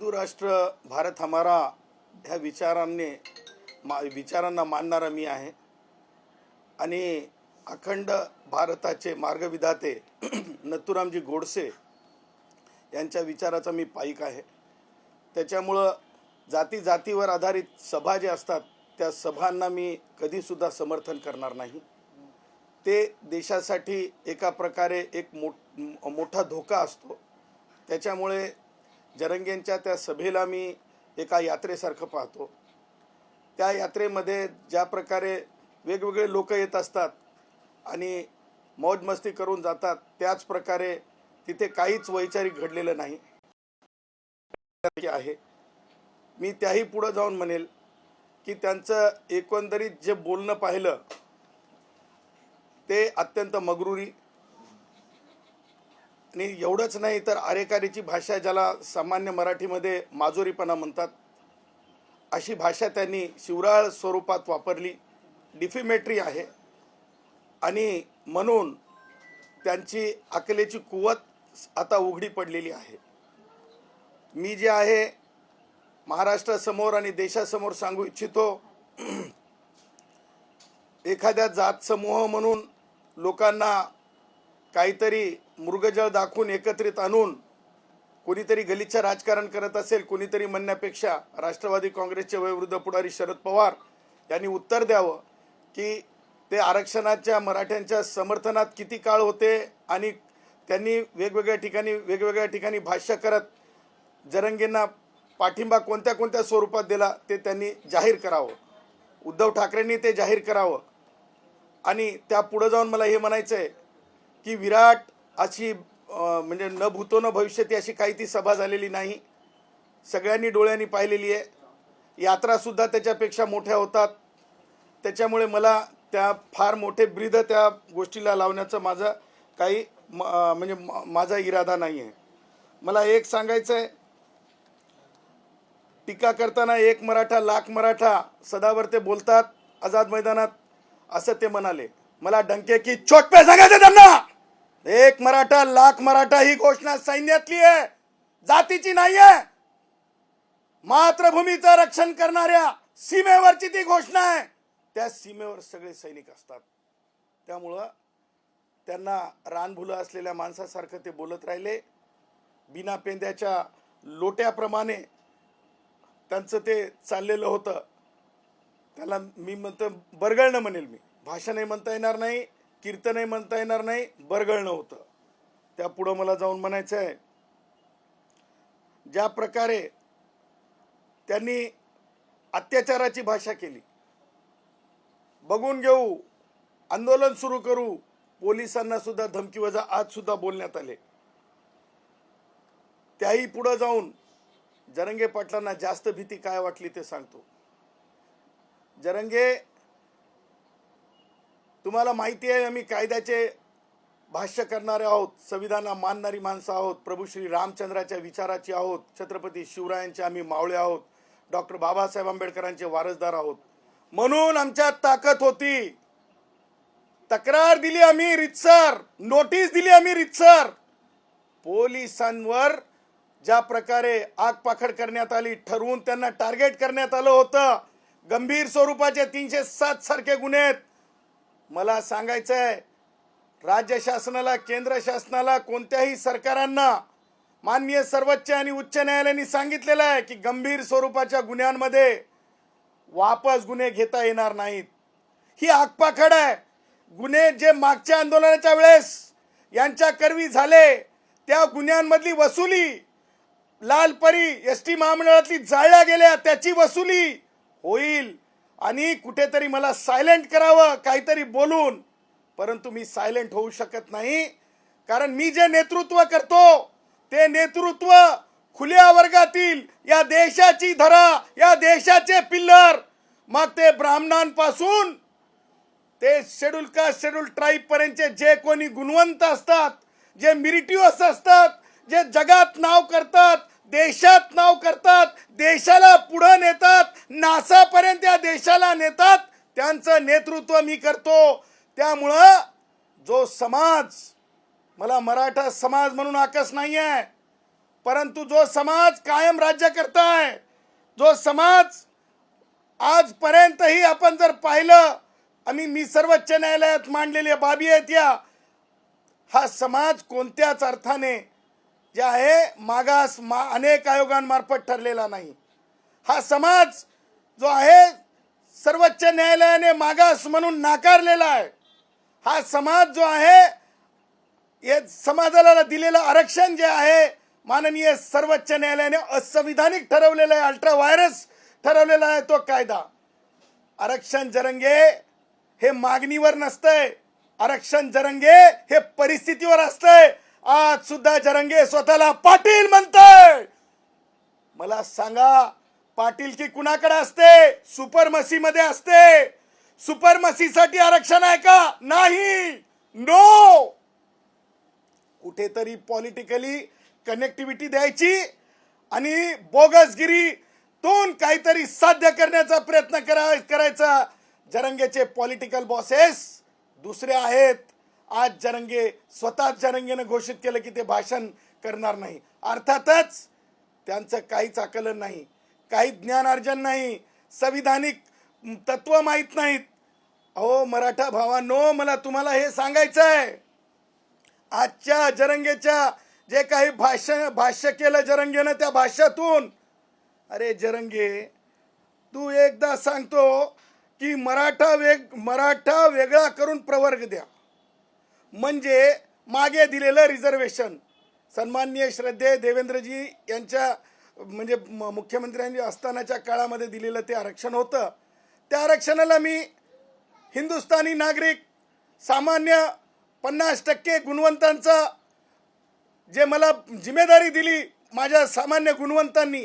हिंदू राष्ट्र भारत हमारा ह्या विचारांना मानणारा मी आहे आणि अखंड भारताचे मार्गविधाते नथुरामजी गोडसे यांच्या विचाराचा मी पाईक आहे। त्याच्यामुळं जाती जातीवर आधारित सभा जे असतात त्या सभांना मी कधी सुद्धा समर्थन करणार नाही। ते देशासाठी एका प्रकारे एक मोठा धोका असतो। त्याच्यामुळे जरंगेंच्या त्या सभेला मी एका यात्रेसारखं पाहतो। त्या यात्रेमध्ये ज्या प्रकारे वेगवेगळे लोक येत असतात आणि मौज मस्ती करून जातात, त्याच प्रकारे तिथे काहीच वैचारिक घडलेलं नाही आहे। मी त्याही पुढे जाऊन म्हणेल की त्यांचं एकंदरीत जे बोलणं पाहिलं ते अत्यंत मगरुरी आणि एवढंच नाही तर अरेकारीची भाषा, ज्याला सामान्य मराठीमध्ये माजोरीपणा म्हणतात, अशी भाषा त्यांनी शिवराळ स्वरूपात वापरली। डिफेमेटरी आहे आणि म्हणून त्यांची अकलेची कुवत आता उघडी पडलेली आहे। मी जे आहे महाराष्ट्रासमोर आणि देशासमोर सांगू इच्छितो, एखाद्या जात समूह म्हणून लोकांना काहीतरी मृगजळ दाखवून एकत्रित आणून कोणीतरी गलिच्छ राजकारण करत असेल, कोणीतरी म्हणण्यापेक्षा राष्ट्रवादी काँग्रेसचे वयोवृद्ध पुढारी शरद पवार यांनी उत्तर द्यावं की ते आरक्षणाच्या मराठ्यांच्या समर्थनात किती काळ होते आणि त्यांनी वेगवेगळ्या ठिकाणी भाष्य करत जरंगेंना पाठिंबा कोणत्या कोणत्या स्वरूपात दिला ते त्यांनी जाहीर करावं। उद्धव ठाकरेंनी ते जाहीर करावं। आणि त्या पुढे जाऊन मला हे म्हणायचं आहे की विराट अशी म्हणजे न भूतो न भविष्यती अशी काही ती सभा झालेली नाही, सगळ्यांनी डोळ्यांनी पाहिलेली आहे। यात्रा सुद्धा त्याच्यापेक्षा मोठ्या होतात। त्याच्यामुळे मला त्या फार मोठे ब्रीद त्या गोष्टीला लावण्याचा माझा काही म्हणजे माझा इरादा नाही आहे। मला एक सांगायचं आहे, टीका करताना एक मराठा लाख मराठा सदावर ते बोलतात आझाद मैदानात असं ते म्हणाले। मला डंके की चोट पे सांगायचं त्यांना, एक मराठा लाख मराठा ही घोषणा सैन्यातली आहे, जातीची नाही आहे। मातृभूमीचं रक्षण करणाऱ्या सीमेवरची ती घोषणा आहे। त्या सीमेवर सगळे सैनिक असतात। त्यामुळं त्यांना रानभुलं असलेल्या माणसासारखं ते बोलत राहिले। बिना पेंद्याच्या लोट्याप्रमाणे त्यांचं ते चाललेलं होतं। त्याला मी म्हणतो बरगळणं म्हणेल, मी भाषणही म्हणता येणार नाही, कीर्तनही म्हणता येणार नाही, बरगळणं होतं। त्या पुढं मला जाऊन म्हणायचं आहे, ज्या प्रकारे त्यांनी अत्याचाराची भाषा केली, बघून घेऊ, आंदोलन सुरू करू, पोलिसांना सुद्धा धमकीवजा आज सुद्धा बोलण्यात आले। त्याही पुढे जाऊन जरंगे पाटलांना जास्त भीती काय वाटली ते सांगतो। जरंगे, तुम्हाला माहिती आहे आम्ही कायद्याचे भाष्य करणारे आहोत, संविधानाला मानणारी माणसं आहोत, प्रभू श्री रामचंद्राच्या विचाराची आहोत, छत्रपती शिवरायांचे आम्ही मावळे आहोत, डॉक्टर बाबासाहेब आंबेडकरांचे वारसदार आहोत। म्हणून आमच्यात ताकद होती। तक्रार दिली आम्ही रितसर, नोटीस दिली आम्ही रितसर। पोलिसांवर ज्या प्रकारे आगपाखड करण्यात आली, ठरवून त्यांना टार्गेट करण्यात आलं होतं, गंभीर स्वरूपाचे 307 सारखे गुन्हे आहेत। मला सांगायचं आहे, राज्य शासनाला, केंद्र शासनाला, कोणत्याही सरकारांना माननीय सर्वोच्च आणि उच्च न्यायालयाने सांगितलेलं आहे की गंभीर स्वरूपाच्या गुन्ह्यांमध्ये वापस गुन्हे घेता येणार नाहीत। ही आगपाखड आहे। गुन्हे जे मागच्या आंदोलनाच्या वेळेस यांच्या करवी झाले त्या गुन्ह्यांमधली वसुली, लालपरी एसटी महामंडळातली जाळल्या गेल्या त्याची वसुली होईल। आणि कुठेतरी मला सायलेंट करावं काहीतरी बोलून, परंतु मी सायलेंट होऊ शकत नाही, कारण मी जे नेतृत्व करतो ते नेतृत्व खुल्या वर्गातील या देशाची धरा, या देशाचे पिल्लर, मग ते ब्राह्मणांपासून ते शेड्यूल कास्ट, शेड्यूल ट्राईब पर्यंतचे जे कोणी गुणवंत असतात, जे मिरिटियस असतात, जे जगात नाव करतात, देशात नाव करतात, देशाला पुढे नेतात, नासा पर्यंत या देशाला नेतात, त्यांचं नेतृत्व मी करतो। त्यामुळं जो समाज, मला मराठा समाज म्हणून आकस नाही आहे, परंतु जो समाज कायम राज्य करताय, जो समाज आजपर्यंतही आपण जर पाहिलं, मी सर्वोच्च न्यायालयात मांडलेल्या बाबी आहेत या, हा समाज कोणत्याच अर्थाने जे आहे मागास अनेक आयोगांमार्फत ठरलेला नाही. हा समाज जो आहे सर्वोच्च न्यायालयाने मागास म्हणून नाकारलेला आहे. हा समाज जो आहे, हे समाजाला दिलेलं आरक्षण जे आहे माननीय सर्वोच्च न्यायालयाने असंविधानिक ठरवलेलं आहे, अल्ट्रा व्हायरस ठरवलेला आहे तो कायदा. आरक्षण जरंगे हे मागणीवर नसतंय, आरक्षण जरंगे हे परिस्थितीवर असतंय. आज सुद्धा जरंगे स्वतःला पाटील म्हणतंय. मला सांगा, पाटील की कुणाकडे असते? सुपरमसी मध्ये असते. सुपरमसीसाठी आरक्षण आहे का? नाही, नो. कुठेतरी पॉलिटिकली कनेक्टिव्हिटी द्यायची आणि बोगसगिरीतून काहीतरी साध्य करण्याचा प्रयत्न करायचा. जरंगेचे पॉलिटिकल बॉसेस दुसरे आहेत. आज जरंगेनं घोषित केलं की ते भाषण करणार नाही. अर्थातच त्यांचं काहीच आकलन नाही, काही ज्ञानार्जन नाही, संविधानिक तत्व माहीत नाहीत. अहो मराठा भावांनो, मला तुम्हाला हे सांगायचं आहे, आजच्या जरंगेच्या जे काही भाष्य केलं जरंगेनं, त्या भाष्यातून, अरे जरंगे, तू एकदा सांगतो की मराठा वेगळा करून प्रवर्ग द्या, म्हणजे मागे दिलेलं रिझर्वेशन, सन्माननीय श्रद्धेय देवेंद्रजी यांच्या म्हणजे मुख्यमंत्र्यांनी असतानाच्या काळामध्ये दिलेलं ते आरक्षण होतं. त्या आरक्षणाला मी हिंदुस्थानी नागरिक सामान्य 50% गुणवंतांचा जे मला जिम्मेदारी दिली, माझ्या सामान्य गुणवंतांनी,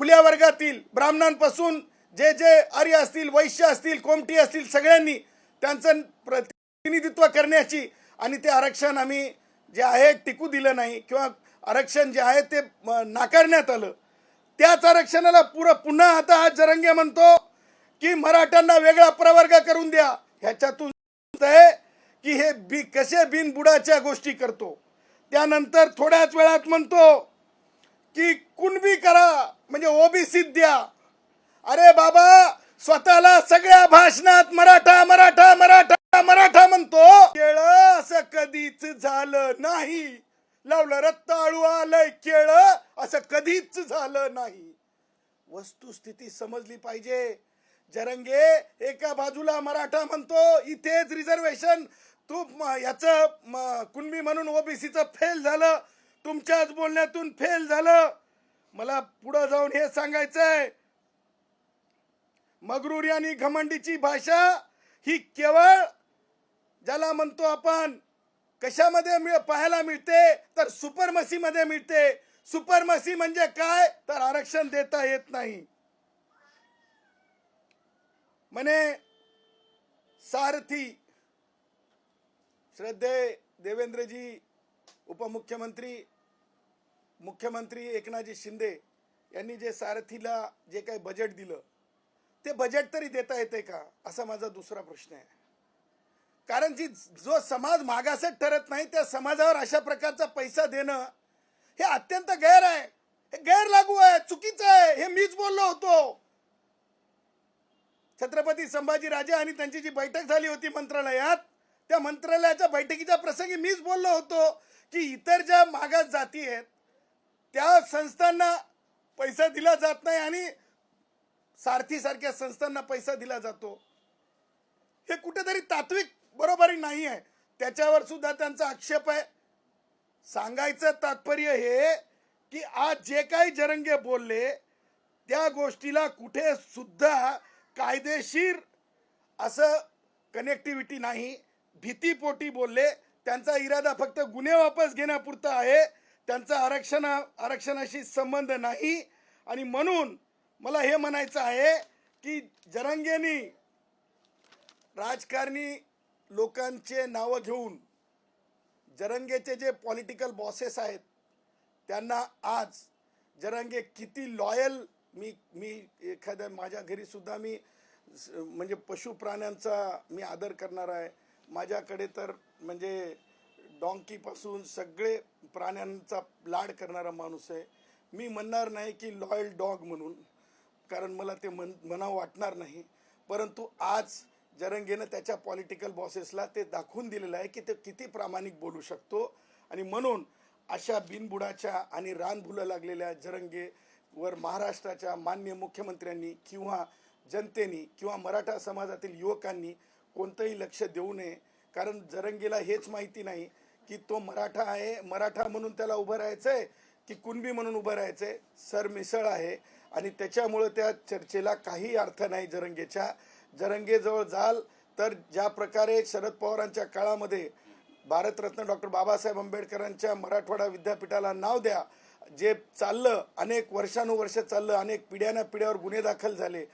खुल्या वर्गातील ब्राह्मणांपासून जे जे आर्य असतील, वैश्य असतील, कोमटी असतील, सगळ्यांनी त्यांचं प्रतिनिधित्व करण्याची, आणि ते आरक्षण आम्ही जे आहे टिकू दिलं नाही किंवा आरक्षण जे आहे ते नाकारण्यात आलं. त्याच आरक्षणाला पुन्हा आता हा जरंगे म्हणतो की मराठ्यांना वेगळा प्रवर्ग करून द्या. ह्याच्यातून आहे की हे कसे बिनबुडाच्या गोष्टी करतो. त्यानंतर थोड्याच वेळात म्हणतो की कुणबी करा, म्हणजे ओबीसी द्या. अरे बाबा, स्वतःला सगळ्या भाषणात मराठा मराठा मराठा मराठा म्हणतो. केळं असं कधीच झालं नाही. लावलं रत्ताळू आलंय केळं, असं कधीच झालं नाही. वस्तुस्थिती समजली पाहिजे. जरंगे एका बाजूला मराठा म्हणतो, इथेच रिझर्वेशन, तू याचं कुणबी म्हणून ओबीसीचं फेल झालं, तुमच्याच बोलण्यातून फेल झालं. मला पुढे जाऊन हे सांगायचंय, मगरूरी आणि घमंडीची भाषा ही केवळ ज्याला म्हणतो आपण कशामध्ये पाहायला मिळते, तर सुपरमसी मध्ये मिळते. सुपरमसी म्हणजे काय, तर आरक्षण देता येत नाही. म्हणे सारथी श्रद्धेय देवेंद्रजी, उपमुख्यमंत्री, मुख्यमंत्री एकनाथजी शिंदे यांनी जे सारथीला जे काही बजेट दिलं, ते बजेट तरी देता येते का, असा माझा दुसरा प्रश्न आहे. कारण की जो समाज मागासच ठरत नाही, त्या समाजावर अशा प्रकारचा पैसा देणं हे अत्यंत गैर आहे, हे गैर लागू आहे, चुकीचं आहे. हे मीच बोललो होतो. छत्रपती संभाजीराजे आणि त्यांची जी बैठक झाली होती मंत्रालयात, त्या मंत्रालयाच्या बैठकीच्या प्रसंगी मीच बोललो होतो की इतर ज्या मागास जाती आहेत त्या संस्थांना पैसा दिला जात नाही आणि सारथी सारख्या संस्थांना पैसा दिला जातो. हे कुठेतरी तात्विक बरोबरी नाही आहे. त्याच्यावर सुद्धा त्यांचा आक्षेप आहे. सांगायचं तात्पर्य हे की आज जे काही जरंगे बोलले त्या गोष्टीला कुठे सुद्धा कायदेशीर असं कनेक्टिव्हिटी नाही. भीतीपोटी बोलले. त्यांचा इरादा फक्त गुन्हे वापस घेण्यापुरता आहे. त्यांचा आरक्षणाशी संबंध नाही. आणि म्हणून मला हे म्हणायचं आहे की जरंगेंनी राजकारणी लोकांचे नाव घेऊन, जरंगेचे जे पॉलिटिकल बॉसेस आहेत त्यांना आज जरंगे किती लॉयल, मी एखाद्या माझ्या घरी सुद्धा मी म्हणजे पशु प्राण्यांचा मी आदर करणार आहे. माझ्याकडे तर म्हणजे डॉंकीपासून सगळे प्राण्यांचा लाड करणारा माणूस आहे. मी म्हणणार नाही की लॉयल डॉग म्हणून, कारण मला ते म्हणावं वाटणार नाही. परंतु आज जरंगेनं त्याच्या पॉलिटिकल बॉसेसला ते दाखवून दिलेलं आहे की ते किती प्रामाणिक बोलू शकतो. आणि म्हणून अशा बिनबुडाच्या आणि रानभुलं लागलेल्या जरंगेवर महाराष्ट्राच्या माननीय मुख्यमंत्र्यांनी किंवा जनतेने किंवा मराठा समाजातील युवकांनी कोणतंही लक्ष देऊ नये. कारण जरंगेला हेच माहिती नाही की तो मराठा आहे, मराठा म्हणून त्याला उभं राहायचं आहे की कुणबी म्हणून उभं राहायचं आहे. सरमिसळ आहे आणि त्याच्यामुळं त्या चर्चेला काही अर्थ नाही. जरंगेजवळ जाल तर ज्या प्रकारे शरद पवारांच्या काळामध्ये भारतरत्न डॉक्टर बाबासाहेब आंबेडकरांच्या मराठवाडा विद्यापीठाला नाव द्या, जे चाललं अनेक वर्षानुवर्ष चाललं, अनेक पिढ्यावर गुन्हे दाखल झाले,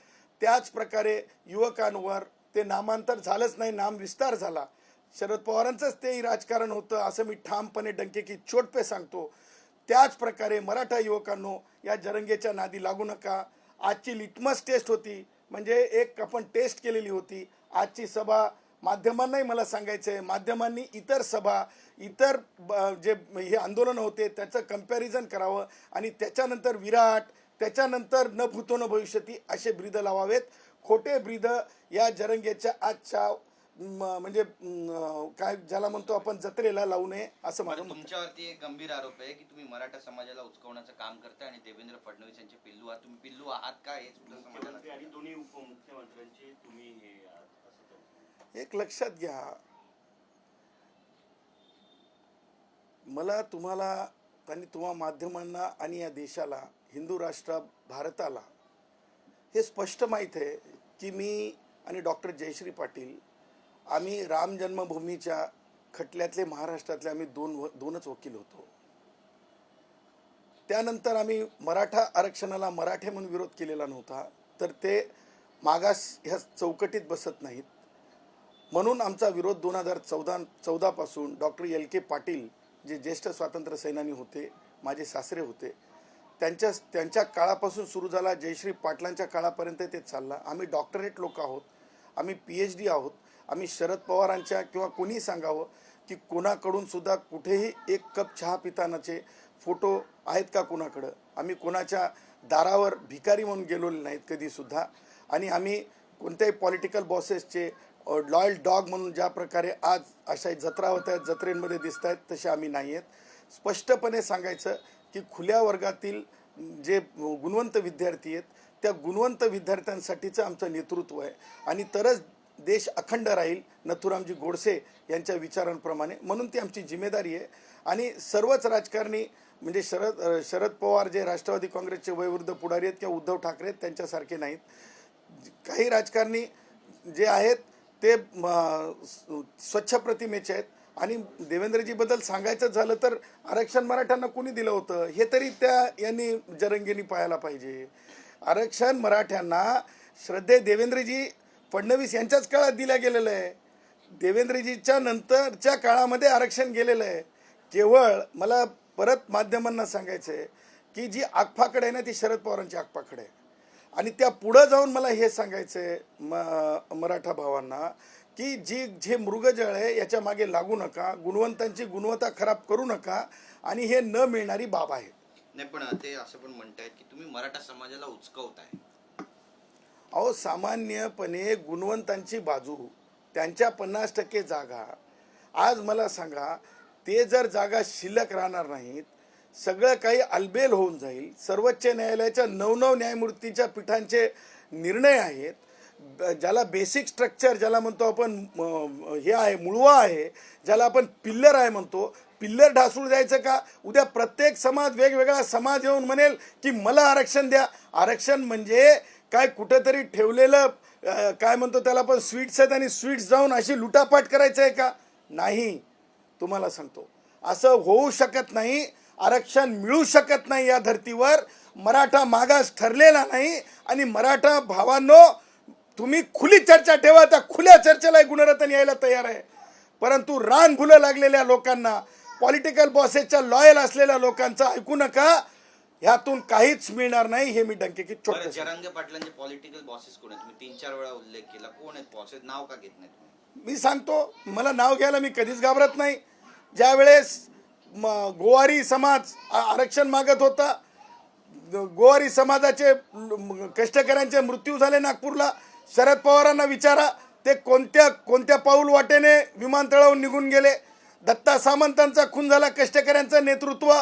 त्याच प्रकारे युवकांवर ते नामांतर झालंच नाही, नाम विस्तार झाला. शरद पवारांचंच तेही राजकारण होतं असं मी ठामपणे डंके की चोट पे सांगतो. त्याच प्रकारे मराठा युवकांनो, या जरंगेच्या नादी लागू नका. आजची लिटमस टेस्ट होती, म्हणजे एक आपण टेस्ट केलेली होती. आजची सभा माध्यमांनाही मला सांगायचं आहे, माध्यमांनी इतर सभा, इतर जे हे आंदोलन होते त्याचं कंपॅरिझन करावं आणि त्याच्यानंतर विराट, त्याच्यानंतर न भूतो न भविष्यती असे ब्रीद लावावेत. खोटे ब्रीद या जरंगेच्या आजच्या म्हणजे काय ज्याला म्हणतो आपण जत्रेला लावू नये असं माझं मत आहे. तुमच्यावरती एक गंभीर आरोप आहे की तुम्ही मराठा समाजाला उचकवण्याचं काम करताय आणि देवेंद्र फडणवीस यांचे पिल्लू आहात. तुम्ही पिल्लू आहात का हे सुद्धा समाजाला आणि दोन्ही उपमुख्यमंत्र्यांचे तुम्ही हे असं एक लक्षात घ्या, मला तुम्हाला आणि तुम्हा माध्यमांना आणि या देशाला, हिंदू राष्ट्र भारताला हे स्पष्ट माहीत आहे की मी आणि डॉक्टर जयश्री पाटील आम्ही राम जन्मभूमीच्या खटल्यातले महाराष्ट्रातले आम्ही दोनच वकील होतो. त्यानंतर आम्ही मराठा आरक्षणाला मराठे म्हणून विरोध केलेला नव्हता, तर ते मागास ह्या चौकटीत बसत नाहीत म्हणून आमचा विरोध 2014 पासून डॉक्टर LK पाटील जे ज्येष्ठ स्वातंत्र्य सेनानी होते, माझे सासरे होते, त्यांच्या काळापासून सुरू झाला, जयश्री पाटलांच्या काळापर्यंत ते चालला. आम्ही डॉक्टरेट लोक आहोत, आम्ही PhD आहोत. आम्ही शरद पवारांच्या किंवा कोणीही सांगावं की कोणाकडून सुद्धा कुठेही एक कप चहा पितानाचे फोटो आहेत का कोणाकडं? आम्ही कोणाच्या दारावर भिकारी म्हणून गेलेलो नाहीत कधीसुद्धा. आणि आम्ही कोणत्याही पॉलिटिकल बॉसेसचे लॉयल डॉग म्हणून ज्या प्रकारे आज अशा जत्रा होत आहेत, जत्रेंमध्ये दिसत आहेत, तसे आम्ही नाही आहेत. स्पष्टपणे सांगायचं की खुल्या वर्गातील जे गुणवंत विद्यार्थी आहेत त्या गुणवंत विद्यार्थ्यांसाठीचं आमचं नेतृत्व आहे आणि तरच देश अखंड राहील नथुरामजी गोडसे यांच्या विचारांप्रमाणे. म्हणून ती आमची जिम्मेदारी आहे. आणि सर्वच राजकारणी म्हणजे शरद पवार जे राष्ट्रवादी काँग्रेसचे वयोवृद्ध पुढारी आहेत किंवा उद्धव ठाकरे आहेत त्यांच्यासारखे नाहीत. काही राजकारणी जे आहेत ते स्वच्छ प्रतिमेचे आहेत. आणि देवेंद्रजीबद्दल सांगायचं झालं तर आरक्षण मराठ्यांना कोणी दिलं होतं हे तरी यांनी जरंगेनी पाहायला पाहिजे. आरक्षण मराठ्यांना श्रद्धे देवेंद्रजी फडणवीस यांच्याच काळात दिल्या गेलेलं आहे. देवेंद्रजीच्या नंतरच्या काळामध्ये आरक्षण गेलेलं आहे. केवळ मला परत माध्यमांना सांगायचं आहे की जी आगफाकड आहे ना ती शरद पवारांची आगफाकड आहे. आणि त्या पुढं जाऊन मला हे सांगायचं आहे मराठा भावांना की जे मृगजळ आहे याच्या मागे लागू नका, गुणवंतांची गुणवत्ता खराब करू नका आणि हे न मिळणारी बाब आहे. नाही, पण ते असं पण म्हणतायत की तुम्ही मराठा समाजाला उचकवताय. अहो, सामान्यपणे गुणवंतांची बाजू, त्यांच्या 50% जागा, आज मला सांगा ते जर जागा शिल्लक राहणार नाहीत, सगळं काही अलबेल होऊन जाईल. सर्वोच्च न्यायालयाच्या 9 न्यायमूर्तींच्या पीठांचे निर्णय आहेत, ज्याला बेसिक स्ट्रक्चर ज्याला म्हणतो आपण हे आहे, मुळवा आहे, ज्याला आपण पिल्लर आहे म्हणतो, पिल्लर ढासळू द्यायचं का? उद्या प्रत्येक समाज वेगवेगळा समाज येऊन म्हणेल की मला आरक्षण द्या. आरक्षण म्हणजे काय कुठंतरी ठेवलेलं काय म्हणतो त्याला पण स्वीट्स आहेत आणि स्वीट्स जाऊन अशी लुटापाट करायचं आहे का? नाही, तुम्हाला सांगतो असं होऊ शकत नाही. आरक्षण मिळू शकत नाही या धर्तीवर. मराठा मागास ठरलेला नाही. आणि मराठा भावांनो, तुम्ही खुली चर्चा ठेवा, त्या खुल्या चर्चेला गुणरत्न यायला तयार आहे. परंतु रानभुलं लागलेल्या लोकांना, पॉलिटिकल बॉसेसच्या लॉयल असलेल्या लोकांचं ऐकू नका. ह्यातून काहीच मिळणार नाही हे मी डंके की चोट. जरांगे पाटलांचे पॉलिटिकल बॉसेस कोण आहेत? तुम्ही 3-4 वेळा उल्लेख केला. कोण आहेत बॉसेस? नाव का घेत नाही तुम्ही? मी सांगतो, मला नाव घ्यायला मी कधीच घाबरत नाही. ज्यावेळेस गोवारी समाज आरक्षण मागत होता, गोवारी समाजाचे कष्टकऱ्यांचे मृत्यू झाले नागपूरला, शरद पवारांना विचारा ते कोणत्या पाऊल वाटेने विमानतळावरून निघून गेले. दत्ता सामंतांचा खून झाला, कष्टकऱ्यांचं नेतृत्व,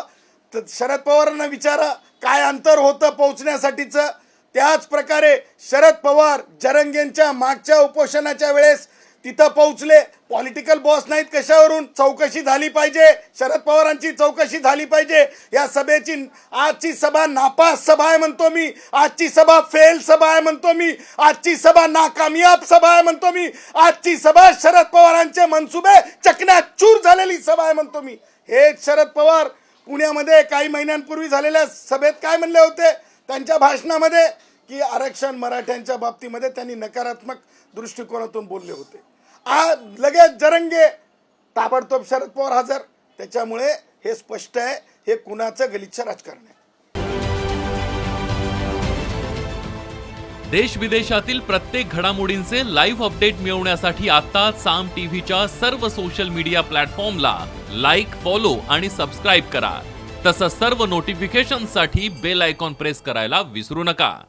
तर शरद पवारांना विचारा काय अंतर होतं पोहोचण्यासाठीचं. त्याच प्रकारे शरद पवार जरंगेंच्या मागच्या उपोषणाच्या वेळेस तिथं पोहोचले. पॉलिटिकल बॉस नाहीत कशावरून. चौकशी झाली पाहिजे, शरद पवारांची चौकशी झाली पाहिजे. या सभेची आजची सभा नापास सभा आहे म्हणतो मी, आजची सभा फेल सभा आहे म्हणतो मी, आजची सभा नाकामयाब सभा आहे म्हणतो मी, आजची सभा शरद पवारांचे मनसुबे चकनाचूर झालेली सभा आहे म्हणतो मी. हे शरद पवार पुण्यामध्ये काही महिन्यांपूर्वी झालेल्या सभेत काय म्हणले होते त्यांच्या भाषणामध्ये, की आरक्षण मराठ्यांच्या बाबतीमध्ये त्यांनी नकारात्मक दृष्टिकोनातून बोलले होते. आज लगेच जरंगे, ताबडतोब शरद पवार हजर. त्याच्यामुळे हे स्पष्ट आहे हे कुणाचं गलिच्छ राजकारण आहे. देश विदेशातील प्रत्येक घडामोडींचे लाईव्ह अपडेट मिळवण्यासाठी आता साम टीव्हीच्या सर्व सोशल मीडिया प्लॅटफॉर्मला लाईक, फॉलो आणि सबस्क्राईब करा. तसंच सर्व नोटिफिकेशनसाठी बेल आयकॉन प्रेस करायला विसरू नका.